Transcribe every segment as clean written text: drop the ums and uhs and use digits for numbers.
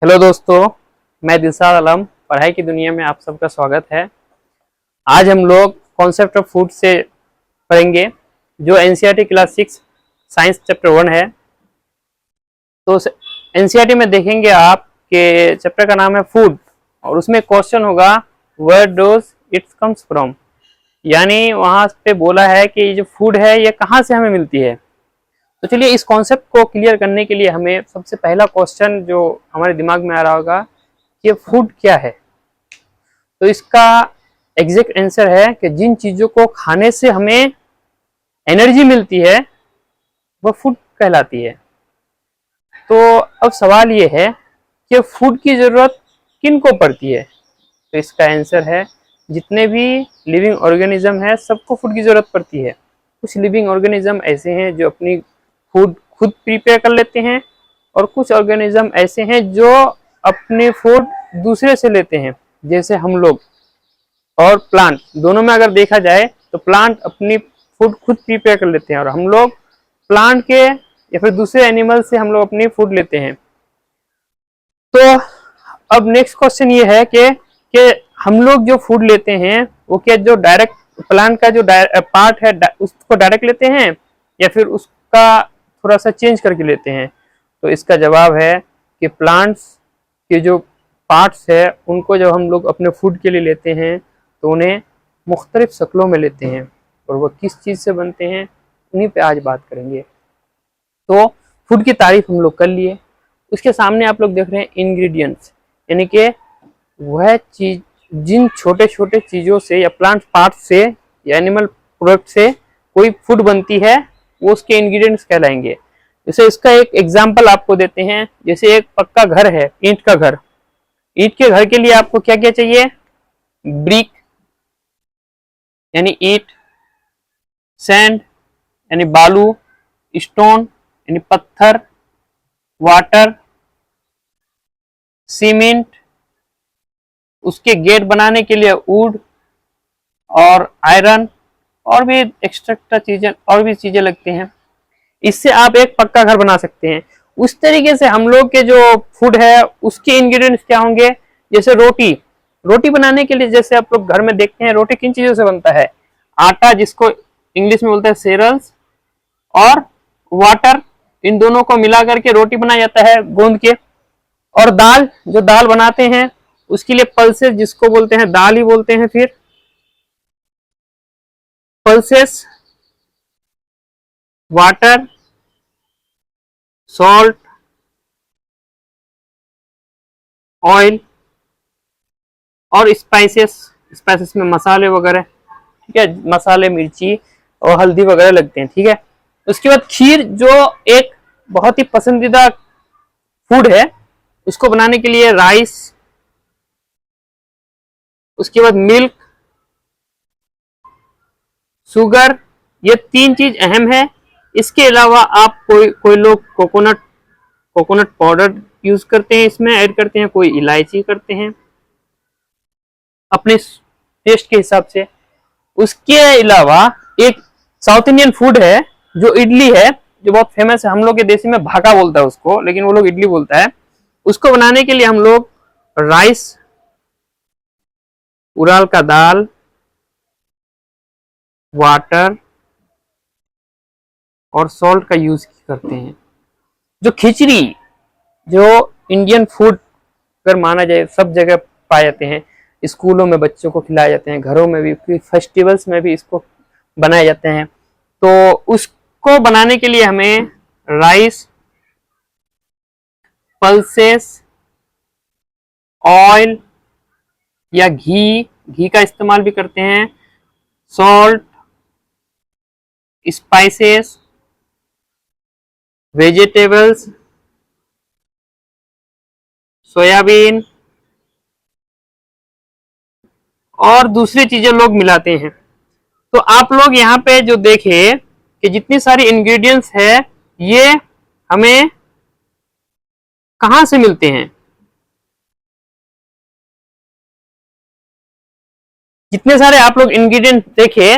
Hello दोस्तों, मैं दिलशाद आलम। पढ़ाई की दुनिया में आप सबका स्वागत है। आज हम लोग कॉन्सेप्ट ऑफ फूड से पढ़ेंगे जो एनसीईआरटी क्लास 6 साइंस चैप्टर 1 है। तो एनसीईआरटी में देखेंगे आप कि चैप्टर का नाम है फूड और उसमें क्वेश्चन होगा where does it come from, यानी वहाँ पे बोला है कि ये जो फूड है ये कहाँ से हमें मिलती है। तो चलिए इस कॉन्सेप्ट को क्लियर करने के लिए हमें सबसे पहला क्वेश्चन जो हमारे दिमाग में आ रहा होगा कि फूड क्या है। तो इसका एग्जैक्ट आंसर है कि जिन चीज़ों को खाने से हमें एनर्जी मिलती है वह फूड कहलाती है। तो अब सवाल ये है कि फूड की ज़रूरत किन को पड़ती है। तो इसका आंसर है जितने भी लिविंग ऑर्गेनिज्म है सबको फूड की ज़रूरत पड़ती है। कुछ लिविंग ऑर्गेनिज्म ऐसे हैं जो अपनी फूड खुद प्रिपेयर कर लेते हैं और कुछ ऑर्गेनिज्म ऐसे हैं जो अपने फूड दूसरे से लेते हैं, जैसे हम लोग और प्लांट। दोनों में अगर देखा जाए तो प्लांट अपनी फूड खुद प्रिपेयर कर लेते हैं और हम लोग प्लांट के या फिर दूसरे एनिमल से हम लोग अपनी फूड लेते हैं। तो अब नेक्स्ट क्वेश्चन ये है कि हम लोग जो फूड लेते हैं वो क्या जो डायरेक्ट प्लांट का जो पार्ट है उसको डायरेक्ट लेते हैं या फिर उसका थोड़ा सा चेंज करके लेते हैं। तो इसका जवाब है कि प्लांट्स के जो पार्ट्स है उनको जब हम लोग अपने फूड के लिए लेते हैं तो उन्हें मुख्तलिफ शक्लों में लेते हैं और वह किस चीज़ से बनते हैं उन्हीं पे आज बात करेंगे। तो फूड की तारीफ हम लोग कर लिए। उसके सामने आप लोग देख रहे हैं इंग्रेडिएंट्स, यानी कि वह चीज जिन छोटे छोटे चीज़ों से या प्लांट पार्ट से या एनिमल प्रोडक्ट से कोई फूड बनती है वो उसके इंग्रेडिएंट्स कहलाएंगे। जैसे इसका एक एग्जांपल आपको देते हैं, जैसे एक पक्का घर है, ईंट का घर। ईंट के घर के लिए आपको क्या क्या चाहिए? ब्रिक यानी ईंट, सैंड यानी बालू, स्टोन यानी पत्थर, वाटर, सीमेंट, उसके गेट बनाने के लिए वुड और आयरन और भी एक्स्ट्रा चीजें और भी चीजें लगती हैं। इससे आप एक पक्का घर बना सकते हैं। उस तरीके से हम लोग के जो फूड है उसके इंग्रेडिएंट्स क्या होंगे? जैसे रोटी, रोटी बनाने के लिए जैसे आप लोग घर में देखते हैं रोटी किन चीजों से बनता है? आटा, जिसको इंग्लिश में बोलते हैं सेरल्स, और वाटर, इन दोनों को मिला करके रोटी बनाया जाता है गूंद के। और दाल, जो दाल बनाते हैं उसके लिए पल्सेस, जिसको बोलते हैं दाल ही बोलते हैं, फिर पल्सेस, वाटर, सॉल्ट, ऑयल और स्पाइसेस। स्पाइसेस में मसाले वगैरह, ठीक है, मसाले, मिर्ची और हल्दी वगैरह लगते हैं, ठीक है। उसके बाद खीर, जो एक बहुत ही पसंदीदा फूड है, उसको बनाने के लिए राइस, उसके बाद मिल्क, शुगर, ये तीन चीज अहम है। इसके अलावा आप कोई लोग कोकोनट पाउडर यूज करते हैं, इसमें ऐड करते हैं, कोई इलायची करते हैं अपने टेस्ट के हिसाब से। उसके अलावा एक साउथ इंडियन फूड है जो इडली है, जो बहुत फेमस है। हम लोग के देश में भाका बोलता है उसको, लेकिन वो लोग इडली बोलता है। उसको बनाने के लिए हम लोग राइस, उड़द का दाल, वाटर और सॉल्ट का यूज करते हैं। जो खिचड़ी, जो इंडियन फूड अगर माना जाए सब जगह पाए जाते हैं, स्कूलों में बच्चों को खिलाए जाते हैं, घरों में भी, फेस्टिवल्स में भी इसको बनाए जाते हैं। तो उसको बनाने के लिए हमें राइस, पल्सेस, ऑयल या घी का इस्तेमाल भी करते हैं, सॉल्ट, स्पाइसेस, वेजिटेबल्स, सोयाबीन और दूसरी चीजें लोग मिलाते हैं। तो आप लोग यहाँ पे जो देखे कि जितनी सारी इंग्रेडिएंट्स है ये हमें कहां से मिलते हैं? जितने सारे आप लोग इंग्रेडिएंट देखे,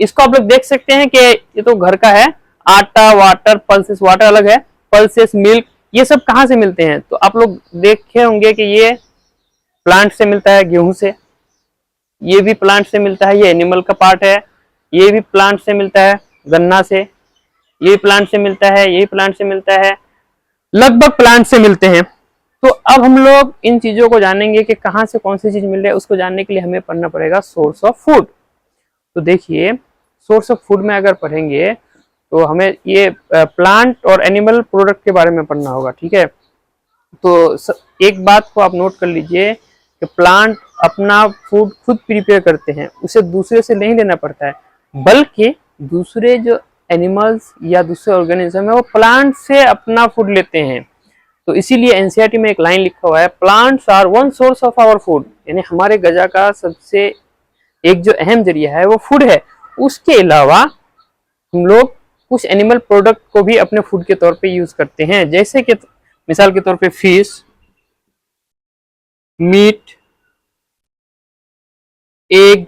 इसको आप लोग देख सकते हैं कि ये तो घर का है। आटा, वाटर, पल्सेस, वाटर अलग है, पल्सेस, मिल्क, ये सब कहाँ से मिलते हैं? तो आप लोग देखे होंगे कि ये प्लांट से मिलता है, गेहूं से, ये भी प्लांट से मिलता है, ये एनिमल का पार्ट है, ये भी प्लांट से मिलता है, गन्ना से, ये प्लांट से मिलता है, ये प्लांट से मिलता है, लगभग प्लांट से मिलते हैं। तो अब हम लोग इन चीजों को जानेंगे कि कहाँ से कौन सी चीज मिल रही है। उसको जानने के लिए हमें पढ़ना पड़ेगा सोर्स ऑफ फूड। तो देखिए, सोर्स ऑफ फूड में अगर पढ़ेंगे तो हमें ये प्लांट और एनिमल प्रोडक्ट के बारे में पढ़ना होगा, ठीक है। तो एक बात को आप नोट कर लीजिए कि प्लांट अपना फूड खुद प्रिपेयर करते हैं, उसे दूसरे से नहीं लेना पड़ता है, बल्कि दूसरे जो एनिमल्स या दूसरे ऑर्गेनिज्म है वो प्लांट से अपना फूड लेते हैं। तो इसीलिए एनसीईआरटी में एक लाइन लिखा हुआ है, plants are one source of our food, यानी हमारे गजा का सबसे एक जो अहम जरिया है वो फूड है। उसके अलावा हम लोग कुछ एनिमल प्रोडक्ट को भी अपने फूड के तौर पे यूज करते हैं, जैसे कि मिसाल के तौर पे फिश, मीट, एग,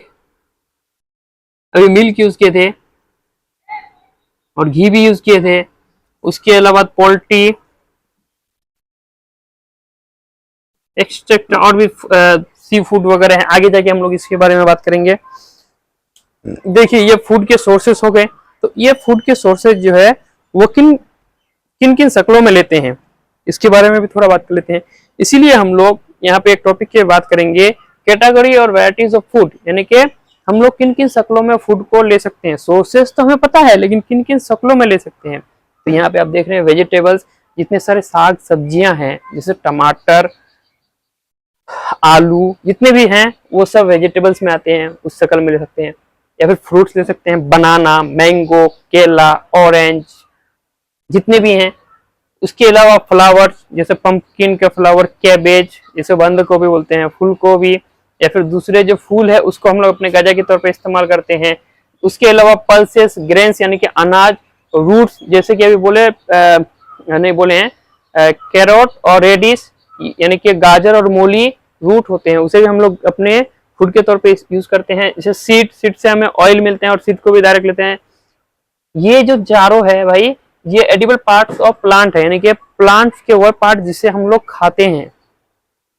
अभी मिल्क यूज किए थे और घी भी यूज किए थे। उसके अलावा पोल्ट्री, एक्सट्रैक्ट और भी सी फूड वगैरह है। आगे जाके हम लोग इसके बारे में बात करेंगे। देखिए, ये फूड के सोर्सेस हो गए। तो ये फूड के सोर्सेज जो है वो किन किन किन शक्लों में लेते हैं, इसके बारे में भी थोड़ा बात कर लेते हैं। इसीलिए हम लोग यहाँ पे एक टॉपिक की बात करेंगे, कैटेगरी और वैरायटीज ऑफ फूड, यानी कि हम लोग किन किन शक्लों में फूड को ले सकते हैं। सोर्सेस तो हमें पता है, लेकिन किन किन शक्लों में ले सकते हैं। तो यहाँ पे आप देख रहे हैं वेजिटेबल्स, जितने सारे साग सब्जियां हैं, जैसे टमाटर, आलू, जितने भी हैं वो सब वेजिटेबल्स में आते हैं, उस शक्ल में ले सकते हैं। या फिर फ्रूट्स ले सकते हैं, बनाना, मैंगो, केला, ऑरेंज, जितने भी हैं। उसके अलावा फ्लावर्स, जैसे पंपकिन के फ्लावर, कैबेज, जैसे बंद गोभी बोलते हैं, फूल गोभी, या फिर दूसरे जो फूल है उसको हम लोग अपने गजा के तौर पे इस्तेमाल करते हैं। उसके अलावा पल्सेस, ग्रेन्स यानी कि अनाज, रूट्स, जैसे कि अभी बोले नहीं बोले हैं, कैरोट और रेडिश यानी कि गाजर और मूली रूट होते हैं, उसे भी हम लोग अपने फूड के तौर पे यूज करते हैं। जैसे सीड से हमें ऑयल मिलते हैं और सीड को भी डायरेक्ट लेते हैं। ये जो चारों है भाई, ये एडिबल पार्ट्स ऑफ प्लांट है, यानी कि प्लांट्स के वो पार्ट जिसे हम लोग खाते हैं।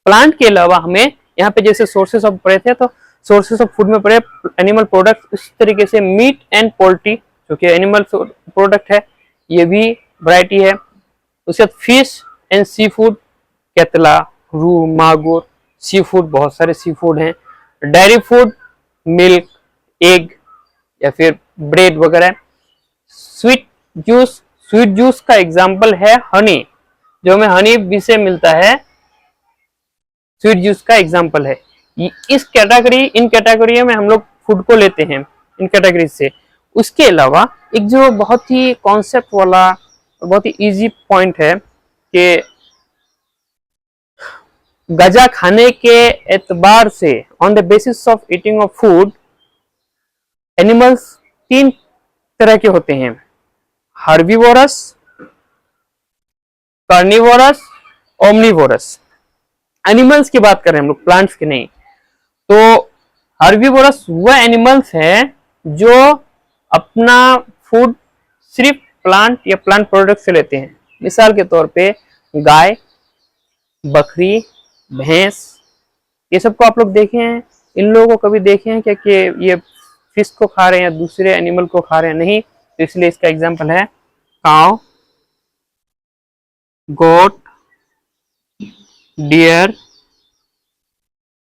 प्लांट के अलावा हमें यहाँ पे जैसे सोर्सेस ऑफ पढ़े थे, तो सोर्सेस ऑफ फूड में पढ़े एनिमल प्रोडक्ट, उस तरीके से मीट एंड पोल्ट्री जो कि एनिमल प्रोडक्ट है, ये भी वैरायटी है। उसके बाद फिश एंड सी फूड, कैतला, रू, मागुर, सी फूड, बहुत सारे सी फूड हैं। डेयरी फूड, मिल्क, एग या फिर ब्रेड वगैरह। स्वीट जूस, स्वीट जूस का एग्जाम्पल है हनी, जो हमें हनी बी से मिलता है, स्वीट जूस का एग्जाम्पल है। इस कैटेगरी, इन कैटेगरी में हम लोग फूड को लेते हैं, इन कैटेगरी से। उसके अलावा एक जो बहुत ही कॉन्सेप्ट वाला, बहुत ही इजी पॉइंट है कि गजा खाने के एतबार से, on the basis of eating of food, animals तीन तरह के होते हैं, हर्बीवोरस, कार्निवोरस, ओमनीवोरस। एनिमल्स की बात करें हम लोग, प्लांट्स की नहीं। तो हर्बीवोरस वह एनिमल्स हैं जो अपना फूड सिर्फ प्लांट या प्लांट प्रोडक्ट से लेते हैं। मिसाल के तौर पे गाय, बकरी, भैंस, ये सब को आप लोग देखे हैं? इन लोगों को कभी देखे हैं क्या कि ये फिश को खा रहे हैं या दूसरे एनिमल को खा रहे हैं? नहीं। तो इसलिए इसका एग्जांपल है काउ, गोट, डियर,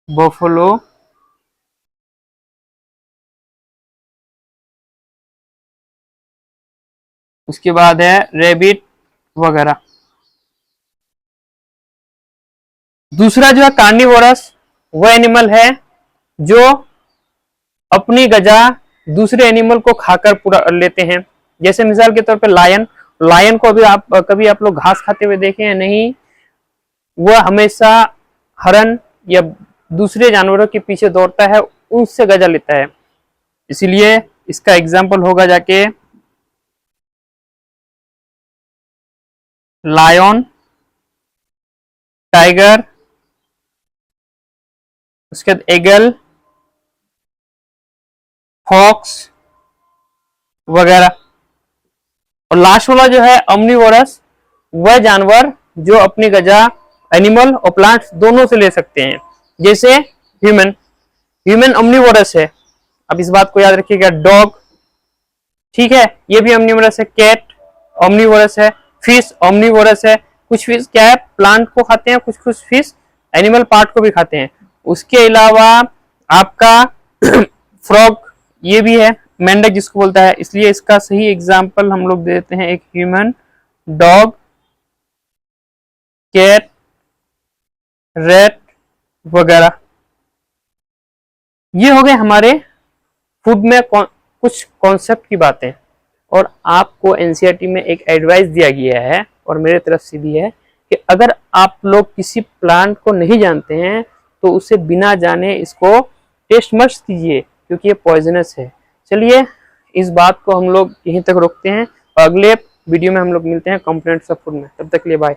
बफलो, उसके बाद है रेबिट वगैरह। दूसरा जो है कार्निवोरस, वह एनिमल है जो अपनी गजा दूसरे एनिमल को खाकर पूरा लेते हैं। जैसे मिसाल के तौर पे लायन, लायन को कभी आप लोग घास खाते हुए देखे हैं? नहीं। वह हमेशा हरन या दूसरे जानवरों के पीछे दौड़ता है, उनसे गजा लेता है। इसीलिए इसका एग्जाम्पल होगा जाके लायन, टाइगर, उसके बाद एगल, फॉक्स वगैरह। और लास्ट वाला जो है ओमनीवोरस, वह जानवर जो अपनी गजा एनिमल और प्लांट्स दोनों से ले सकते हैं। जैसे ह्यूमन, ह्यूमन ओमनिवोरस है, अब इस बात को याद रखिएगा। डॉग, ठीक है, ये भी ओमनिवोरस है। कैट ओमनिवोरस है। फिश ओमनिवोरस है। कुछ फिश क्या है, प्लांट को खाते हैं, कुछ कुछ फिश एनिमल पार्ट को भी खाते हैं। उसके अलावा आपका फ्रॉग, ये भी है, मेंढक जिसको बोलता है, इसलिए इसका सही एग्जाम्पल हम लोग देते हैं एक ह्यूमन, डॉग, कैट, रेट वगैरह। ये हो गए हमारे फूड में कुछ कॉन्सेप्ट की बातें। और आपको एनसीईआरटी में एक एडवाइस दिया गया है और मेरे तरफ से भी है कि अगर आप लोग किसी प्लांट को नहीं जानते हैं तो उसे बिना जाने इसको टेस्ट मत कीजिए, क्योंकि ये पॉइजनस है। चलिए इस बात को हम लोग यहीं तक रोकते हैं और अगले वीडियो में हम लोग मिलते हैं कंपोनेंट्स ऑफ फूड में। तब तक के लिए बाय।